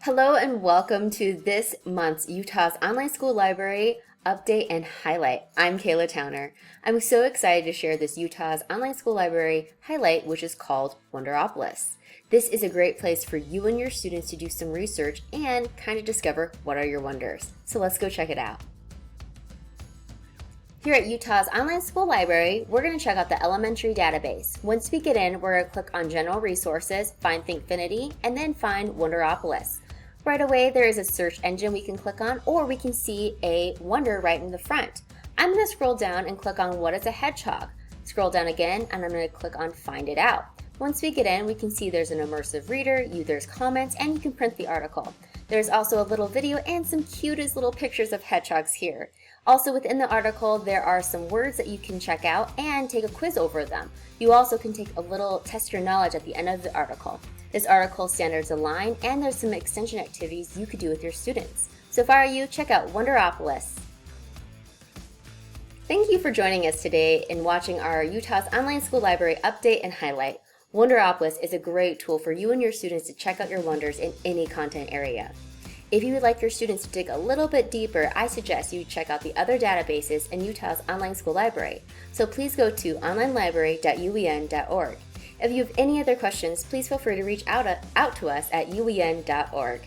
Hello and welcome to this month's Utah's Online School Library Update and Highlight. I'm Kayla Towner. I'm so excited to share this Utah's Online School Library highlight, which is called Wonderopolis. This is a great place for you and your students to do some research and kind of discover what are your wonders. So let's go check it out. Here at Utah's Online School Library, we're going to check out the elementary database. Once we get in, we're going to click on General Resources, find Thinkfinity, and then find Wonderopolis. Right away, there is a search engine we can click on, or we can see a wonder right in the front. I'm going to scroll down and click on What is a Hedgehog? Scroll down again, and I'm going to click on Find It Out. Once we get in, we can see there's an immersive reader, there's comments, and you can print the article. There's also a little video and some cutest little pictures of hedgehogs here. Also within the article, there are some words that you can check out and take a quiz over them. You also can take a little test your knowledge at the end of the article. This article standards align, and there's some extension activities you could do with your students. So if I were you, check out Wonderopolis. Thank you for joining us today in watching our Utah's Online School Library Update and Highlight. Wonderopolis is a great tool for you and your students to check out your wonders in any content area. If you would like your students to dig a little bit deeper, I suggest you check out the other databases in Utah's Online School Library. So please go to onlinelibrary.uen.org. If you have any other questions, please feel free to reach out to us at uen.org.